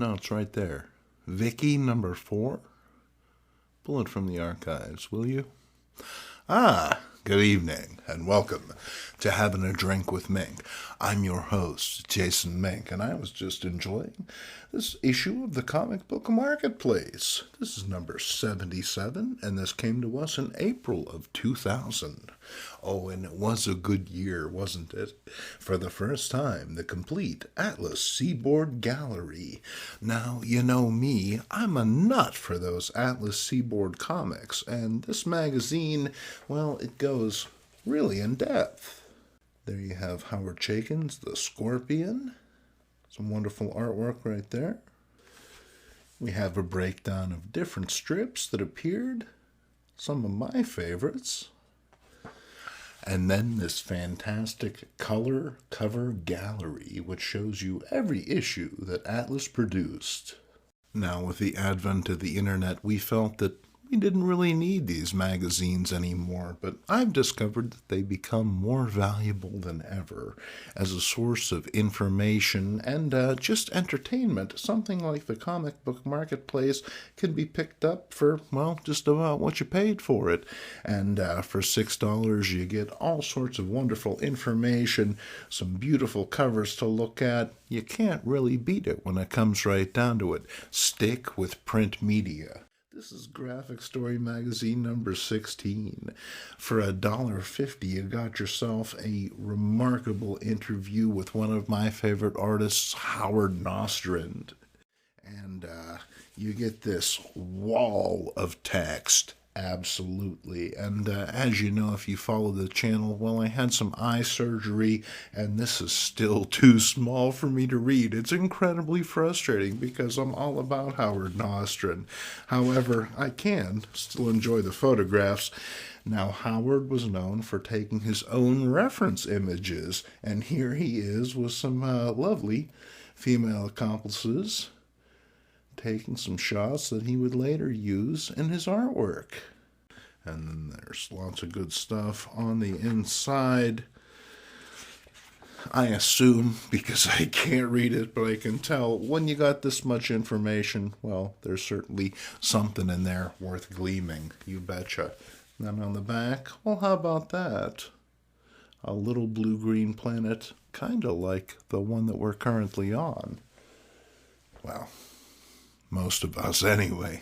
No, it's right there. Vicky number 4? Pull it from the archives, will you? Good evening, and welcome to Having a Drink with Mink. I'm your host, Jason Mink, and I was just enjoying this issue of the comic book marketplace. This is number 77, and this came to us in April of 2000. Oh, and it was a good year, wasn't it? For the first time, the complete Atlas Seaboard gallery. Now, you know me, I'm a nut for those Atlas Seaboard comics, and this magazine, well, it goes really in depth. There you have Howard Chaykin's The Scorpion. Some wonderful artwork right there. We have a breakdown of different strips that appeared. Some of my favorites. And then this fantastic color cover gallery, which shows you every issue that Atlas produced. Now, with the advent of the internet, we felt that we didn't really need these magazines anymore, but I've discovered that they become more valuable than ever as a source of information and just entertainment. Something like the comic book marketplace can be picked up for, well, just about what you paid for it. And for $6, you get all sorts of wonderful information, some beautiful covers to look at. You can't really beat it when it comes right down to it. Stick with print media. This is Graphic Story Magazine number 16. For $1.50, you got yourself a remarkable interview with one of my favorite artists, Howard Nostrand. And you get this wall of text. Absolutely. And as you know, if you follow the channel, well, I had some eye surgery, and this is still too small for me to read. It's incredibly frustrating because I'm all about Howard Nostrand. However, I can still enjoy the photographs. Now, Howard was known for taking his own reference images, and here he is with some lovely female accomplices, taking some shots that he would later use in his artwork. And then there's lots of good stuff on the inside. I assume, because I can't read it, but I can tell when you got this much information, well, there's certainly something in there worth gleaming. You betcha. Then on the back, well, how about that? A little blue-green planet, kind of like the one that we're currently on. Well, most of us, anyway.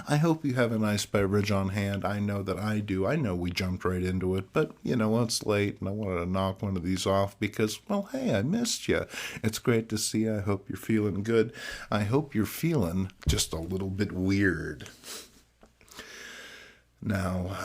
I hope you have a nice beverage on hand. I know that I do. I know we jumped right into it, but, you know, it's late, and I wanted to knock one of these off because, well, hey, I missed you. It's great to see you. I hope you're feeling good. I hope you're feeling just a little bit weird. Now,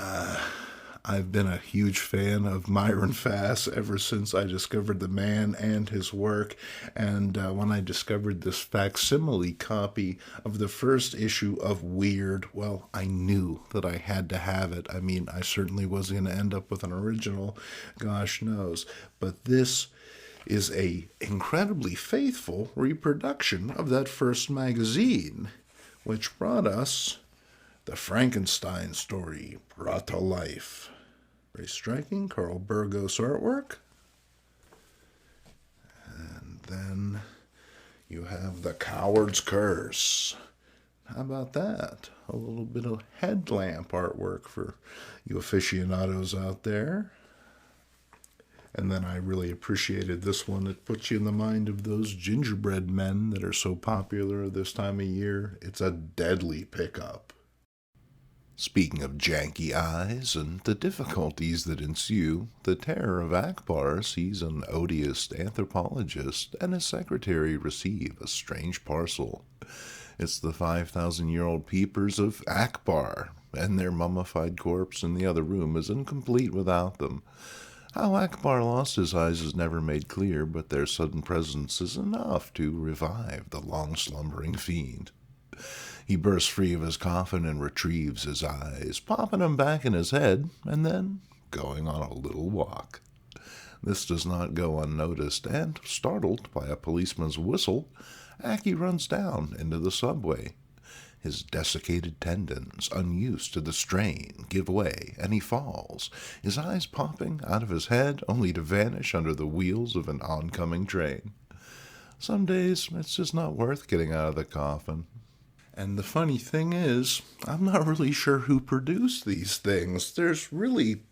I've been a huge fan of Myron Fass ever since I discovered the man and his work, and when I discovered this facsimile copy of the first issue of Weird, well, I knew that I had to have it. I mean, I certainly wasn't going to end up with an original, gosh knows, but this is a incredibly faithful reproduction of that first magazine, which brought us the Frankenstein story brought to life. Very striking Carl Burgos artwork. And then you have The Coward's Curse. How about that? A little bit of headlamp artwork for you aficionados out there. And then I really appreciated this one. It puts you in the mind of those gingerbread men that are so popular this time of year. It's a deadly pickup. Speaking of janky eyes and the difficulties that ensue, the terror of Akbar sees an odious anthropologist and his secretary receive a strange parcel. It's the 5,000-year-old peepers of Akbar, and their mummified corpse in the other room is incomplete without them. How Akbar lost his eyes is never made clear, but their sudden presence is enough to revive the long-slumbering fiend. He bursts free of his coffin and retrieves his eyes, popping them back in his head, and then going on a little walk. This does not go unnoticed, and, startled by a policeman's whistle, Aki runs down into the subway. His desiccated tendons, unused to the strain, give way, and he falls, his eyes popping out of his head only to vanish under the wheels of an oncoming train. Some days it's just not worth getting out of the coffin. And the funny thing is, I'm not really sure who produced these things. There's really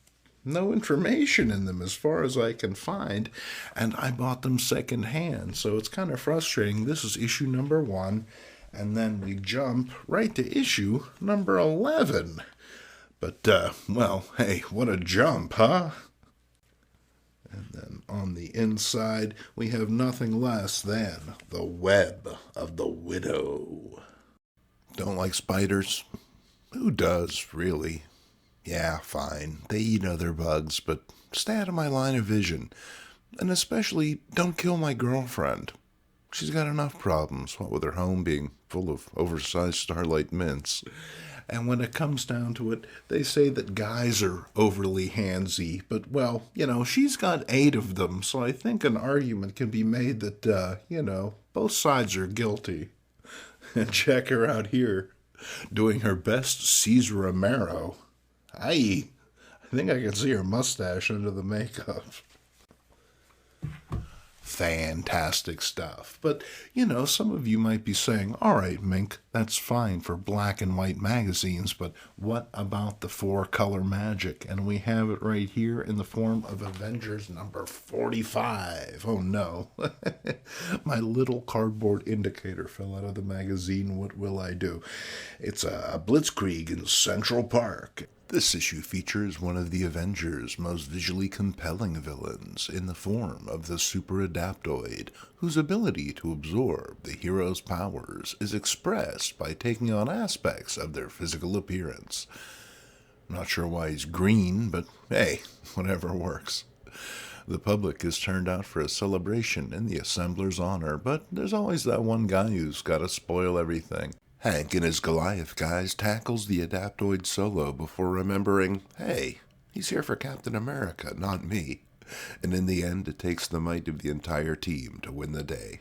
no information in them as far as I can find, and I bought them secondhand, so it's kind of frustrating. This is issue number 1, and then we jump right to issue number 11. But, well, hey, what a jump, huh? And then on the inside, we have nothing less than the Web of the Widow. Don't like spiders? Who does, really? Yeah, fine. They eat other bugs, but stay out of my line of vision. And especially, don't kill my girlfriend. She's got enough problems, what with her home being full of oversized Starlight mints. And when it comes down to it, they say that guys are overly handsy. But, well, she's got 8 of them, so I think an argument can be made that, both sides are guilty. And check her out here, doing her best Caesar Romero. I think I can see her mustache under the makeup. Fantastic stuff. But, some of you might be saying, all right, Mink, that's fine for black and white magazines, but what about the 4-color magic? And we have it right here in the form of Avengers number 45. Oh, no. My little cardboard indicator fell out of the magazine. What will I do? It's a blitzkrieg in Central Park. This issue features one of the Avengers' most visually compelling villains in the form of the Super Adaptoid, whose ability to absorb the hero's powers is expressed by taking on aspects of their physical appearance. Not sure why he's green, but hey, whatever works. The public is turned out for a celebration in the assembler's honor, but there's always that one guy who's got to spoil everything. Hank and his Goliath guys tackles the Adaptoid solo before remembering, hey, he's here for Captain America, not me. And in the end, it takes the might of the entire team to win the day.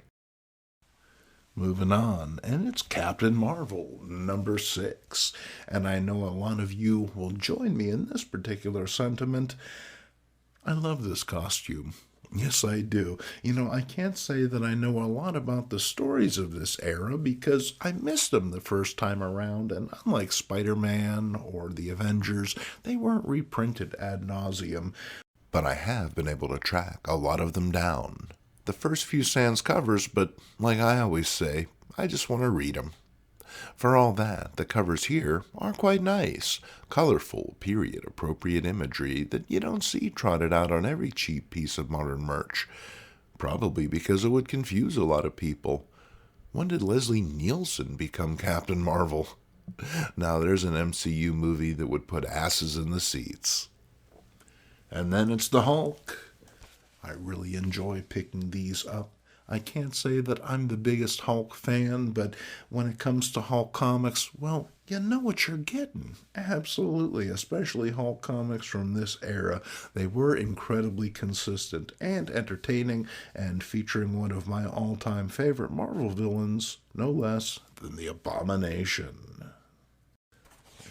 Moving on, and it's Captain Marvel, number 6. And I know a lot of you will join me in this particular sentiment. I love this costume. Yes, I do. I can't say that I know a lot about the stories of this era because I missed them the first time around, and unlike Spider-Man or the Avengers, they weren't reprinted ad nauseum. But I have been able to track a lot of them down. The first few sans covers, but like I always say, I just want to read them. For all that, the covers here are quite nice. Colorful, period-appropriate imagery that you don't see trotted out on every cheap piece of modern merch. Probably because it would confuse a lot of people. When did Leslie Nielsen become Captain Marvel? Now there's an MCU movie that would put asses in the seats. And then it's the Hulk. I really enjoy picking these up. I can't say that I'm the biggest Hulk fan, but when it comes to Hulk comics, well, you know what you're getting. Absolutely, especially Hulk comics from this era. They were incredibly consistent and entertaining and featuring one of my all-time favorite Marvel villains, no less than the Abomination.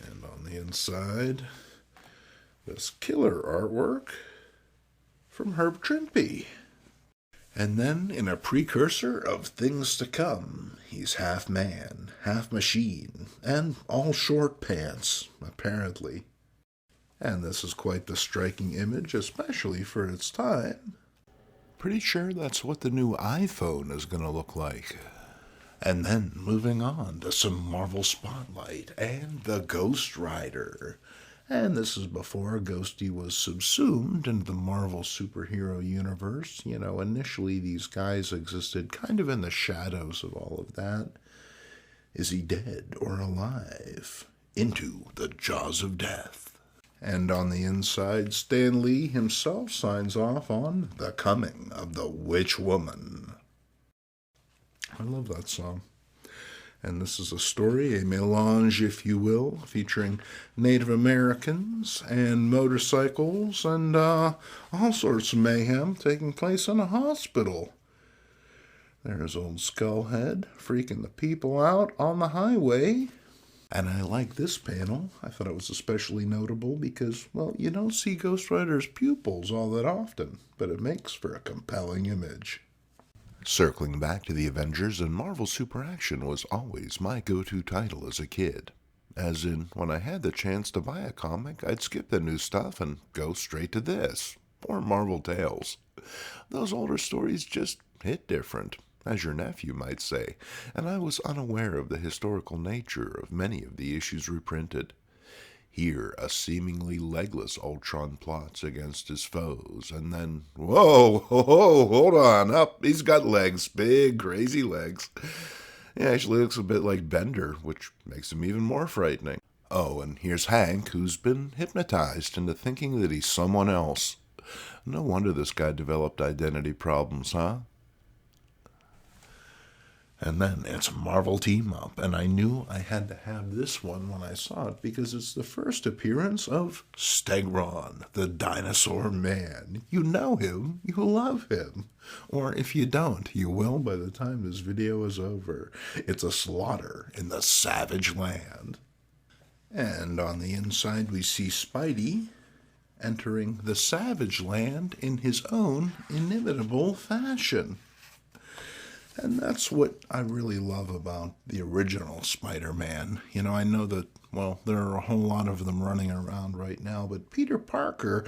And on the inside, this killer artwork from Herb Trimpe. And then, in a precursor of things to come, he's half man, half machine, and all short pants, apparently. And this is quite the striking image, especially for its time. Pretty sure that's what the new iPhone is going to look like. And then, moving on to some Marvel Spotlight and the Ghost Rider. And this is before Ghosty was subsumed into the Marvel superhero universe. Initially these guys existed kind of in the shadows of all of that. Is he dead or alive? Into the jaws of death. And on the inside, Stan Lee himself signs off on The Coming of the Witch Woman. I love that song. And this is a story, a mélange, if you will, featuring Native Americans and motorcycles and all sorts of mayhem taking place in a hospital. There's old Skullhead freaking the people out on the highway. And I like this panel. I thought it was especially notable because, well, you don't see Ghost Rider's pupils all that often, but it makes for a compelling image. Circling back to the Avengers and Marvel Super Action was always my go-to title as a kid. As in, when I had the chance to buy a comic, I'd skip the new stuff and go straight to this, or Marvel Tales. Those older stories just hit different, as your nephew might say, and I was unaware of the historical nature of many of the issues reprinted. Here, a seemingly legless Ultron plots against his foes, and then, whoa, hold on, up, he's got legs, big, crazy legs. He actually looks a bit like Bender, which makes him even more frightening. Oh, and here's Hank, who's been hypnotized into thinking that he's someone else. No wonder this guy developed identity problems, huh? And then it's a Marvel team-up, and I knew I had to have this one when I saw it because it's the first appearance of Stegron, the dinosaur man. You know him, you love him. Or if you don't, you will by the time this video is over. It's a slaughter in the savage land. And on the inside we see Spidey entering the savage land in his own inimitable fashion. And that's what I really love about the original Spider-Man. You know, I know that, well, there are a whole lot of them running around right now, but Peter Parker,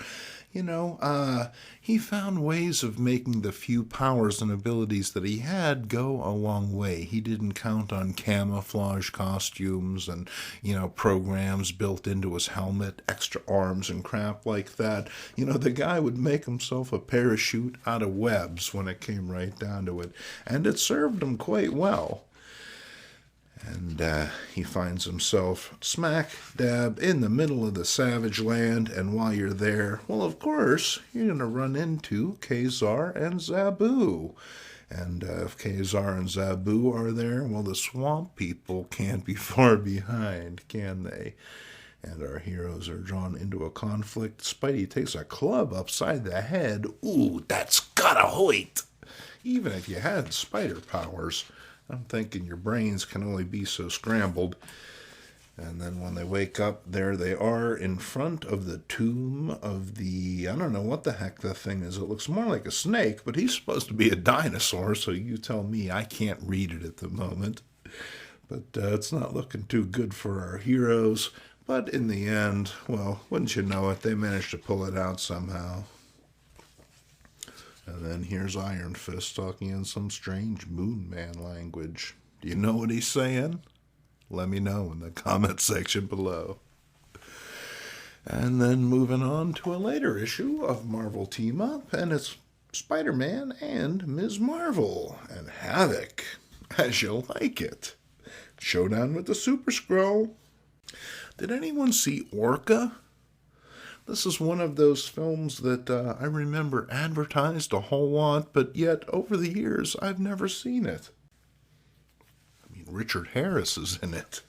he found ways of making the few powers and abilities that he had go a long way. He didn't count on camouflage costumes and, programs built into his helmet, extra arms and crap like that. The guy would make himself a parachute out of webs when it came right down to it, and it served him quite well. And he finds himself smack dab in the middle of the savage land, and while you're there, well, of course, you're going to run into Kazar and Zabu. And if Kazar and Zabu are there, well, the swamp people can't be far behind, can they? And our heroes are drawn into a conflict. Spidey takes a club upside the head. Ooh, that's gotta hoit! Even if you had spider powers, I'm thinking your brains can only be so scrambled. And then when they wake up, there they are in front of the tomb of the, I don't know what the heck the thing is. It looks more like a snake, but he's supposed to be a dinosaur, so you tell me. I can't read it at the moment. But it's not looking too good for our heroes. But in the end, well, wouldn't you know it, they managed to pull it out somehow. And then here's Iron Fist talking in some strange Moon Man language. Do you know what he's saying? Let me know in the comment section below. And then moving on to a later issue of Marvel Team Up, and it's Spider-Man and Ms. Marvel and Havoc, as you'll like it. Showdown with the Super Skrull. Did anyone see Orca? This is one of those films that I remember advertised a whole lot, but yet over the years I've never seen it. I mean, Richard Harris is in it.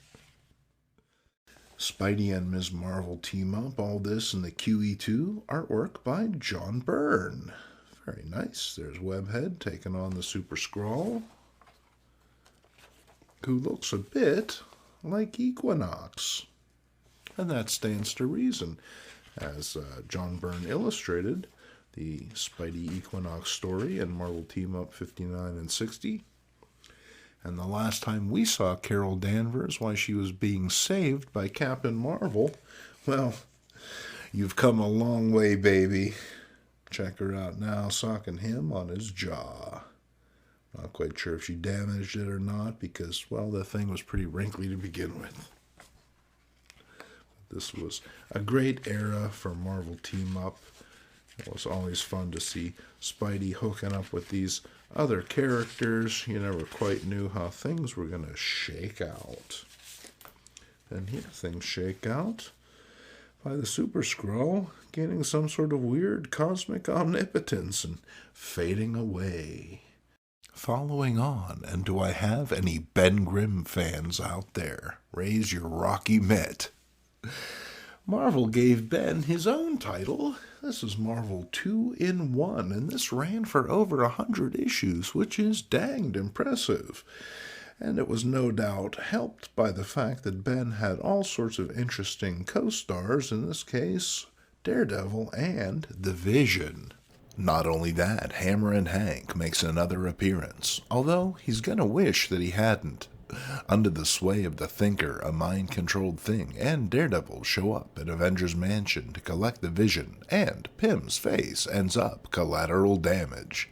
Spidey and Ms. Marvel team up, all this in the QE2, artwork by John Byrne. Very nice. There's Webhead taking on the Super Skrull, who looks a bit like Equinox. And that stands to reason. As John Byrne illustrated the Spidey Equinox story in Marvel Team Up 59 and 60. And the last time we saw Carol Danvers while she was being saved by Captain Marvel, well, you've come a long way, baby. Check her out now, socking him on his jaw. Not quite sure if she damaged it or not because, well, the thing was pretty wrinkly to begin with. This was a great era for Marvel Team Up. It was always fun to see Spidey hooking up with these other characters. You never quite knew how things were going to shake out. And here things shake out by the Super Skrull gaining some sort of weird cosmic omnipotence and fading away. Following on, and do I have any Ben Grimm fans out there? Raise your rocky mitt. Marvel gave Ben his own title. This is Marvel 2-in-1, and this ran for over 100 issues, which is danged impressive. And it was no doubt helped by the fact that Ben had all sorts of interesting co-stars, in this case, Daredevil and The Vision. Not only that, Hammerin' Hank makes another appearance, although he's gonna wish that he hadn't. Under the sway of the Thinker, a mind-controlled thing, and Daredevil show up at Avengers Mansion to collect the Vision, and Pym's face ends up collateral damage.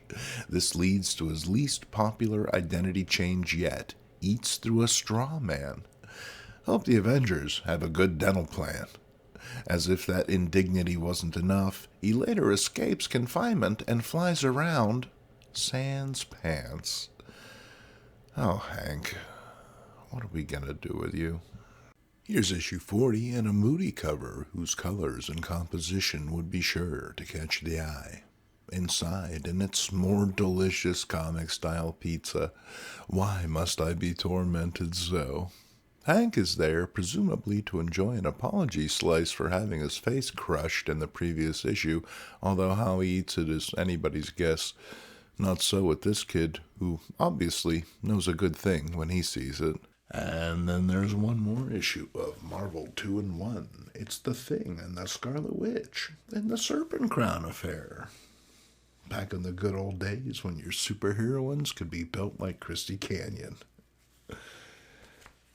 This leads to his least popular identity change yet, eats through a straw man. Hope the Avengers have a good dental plan. As if that indignity wasn't enough, he later escapes confinement and flies around sans pants. Oh, Hank, what are we gonna do with you? Here's issue 40 and a moody cover whose colors and composition would be sure to catch the eye. Inside, in its more delicious comic-style pizza, why must I be tormented so? Hank is there, presumably to enjoy an apology slice for having his face crushed in the previous issue, although how he eats it is anybody's guess. Not so with this kid, who obviously knows a good thing when he sees it. And then there's one more issue of Marvel 2-in-1. It's The Thing and the Scarlet Witch and the Serpent Crown affair. Back in the good old days when your superheroines could be built like Christy Canyon.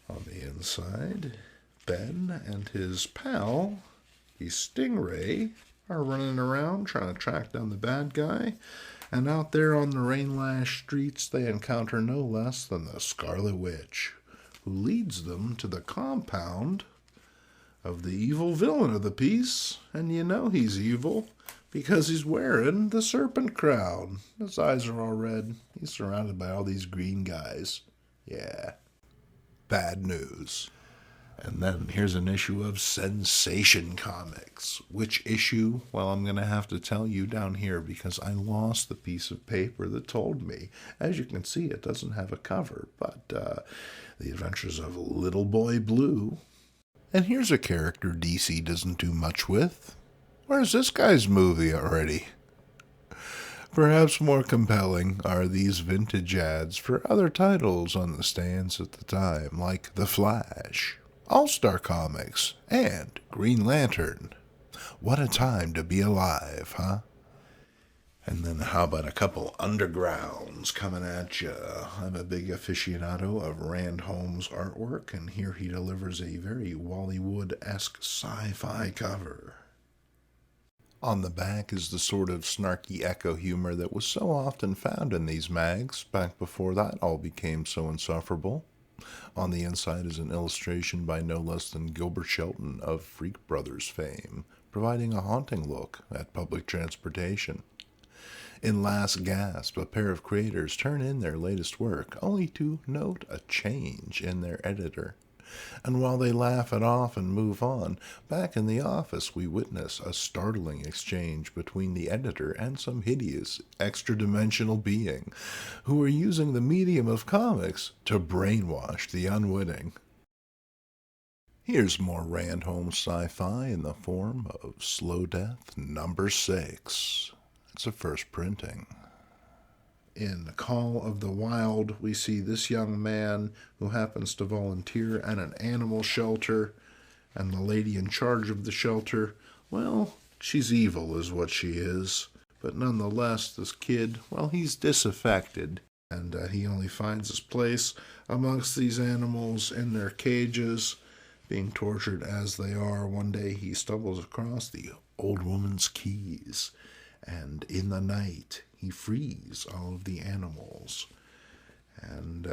On the inside, Ben and his pal, the Stingray, are running around trying to track down the bad guy. And out there on the rain-lashed streets, they encounter no less than the Scarlet Witch, who leads them to the compound of the evil villain of the piece. And you know he's evil because he's wearing the serpent crown. His eyes are all red. He's surrounded by all these green guys. Yeah. Bad news. And then here's an issue of Sensation Comics. Which issue? Well, I'm going to have to tell you down here because I lost the piece of paper that told me. As you can see, it doesn't have a cover, but The Adventures of Little Boy Blue. And here's a character DC doesn't do much with. Where's this guy's movie already? Perhaps more compelling are these vintage ads for other titles on the stands at the time, like The Flash, All-Star Comics, and Green Lantern. What a time to be alive, huh? And then how about a couple undergrounds coming at you? I'm a big aficionado of Rand Holmes' artwork, and here he delivers a very Wallywood-esque sci-fi cover. On the back is the sort of snarky echo humor that was so often found in these mags, back before that all became so insufferable. On the inside is an illustration by no less than Gilbert Shelton of Freak Brothers fame, providing a haunting look at public transportation. In Last Gasp, a pair of creators turn in their latest work, only to note a change in their editor. And while they laugh it off and move on, back in the office we witness a startling exchange between the editor and some hideous extra-dimensional being who are using the medium of comics to brainwash the unwitting. Here's more Rand Holmes sci-fi in the form of Slow Death number 6. It's a first printing. In Call of the Wild, we see this young man who happens to volunteer at an animal shelter, and the lady in charge of the shelter, well, she's evil is what she is. But nonetheless, this kid, well, he's disaffected, and he only finds his place amongst these animals in their cages, being tortured as they are. One day he stumbles across the old woman's keys, and in the night he frees all of the animals. And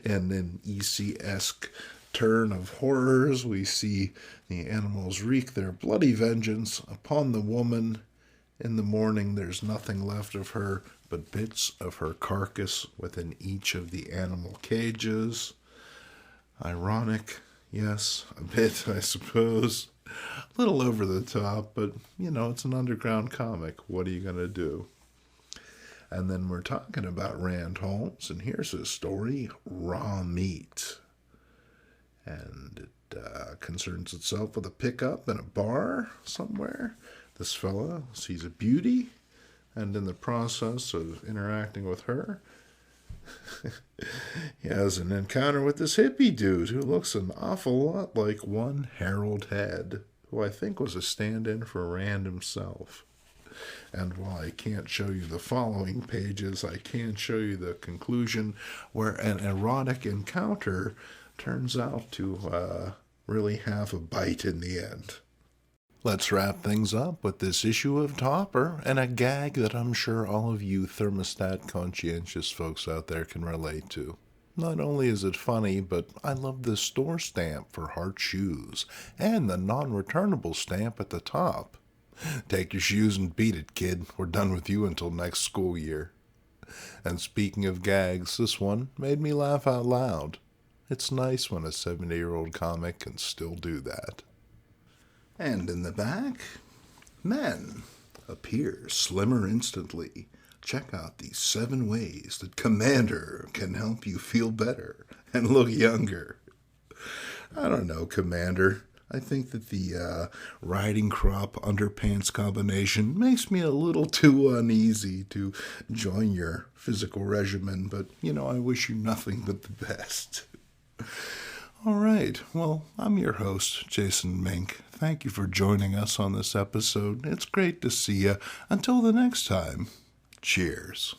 and in EC-esque turn of horrors, we see the animals wreak their bloody vengeance upon the woman. In the morning, there's nothing left of her but bits of her carcass within each of the animal cages. Ironic, yes, a bit, I suppose. A little over the top, but, you know, it's an underground comic. What are you going to do? And then we're talking about Rand Holmes, and here's his story, Raw Meat. And it concerns itself with a pickup in a bar somewhere. This fella sees a beauty, and in the process of interacting with her, he has an encounter with this hippie dude who looks an awful lot like one Harold Head, who I think was a stand-in for Rand himself. And while I can't show you the following pages, I can show you the conclusion where an erotic encounter turns out to really have a bite in the end. Let's wrap things up with this issue of Topper and a gag that I'm sure all of you thermostat conscientious folks out there can relate to. Not only is it funny, but I love the store stamp for Heart Shoes and the non-returnable stamp at the top. Take your shoes and beat it, kid. We're done with you until next school year. And speaking of gags, this one made me laugh out loud. It's nice when a 70-year-old comic can still do that. And in the back, men appear slimmer instantly. Check out these 7 ways that Commander can help you feel better and look younger. I don't know, Commander. I think that the riding crop underpants combination makes me a little too uneasy to join your physical regimen, but, I wish you nothing but the best. All right, well, I'm your host, Jason Mink. Thank you for joining us on this episode. It's great to see you. Until the next time, cheers.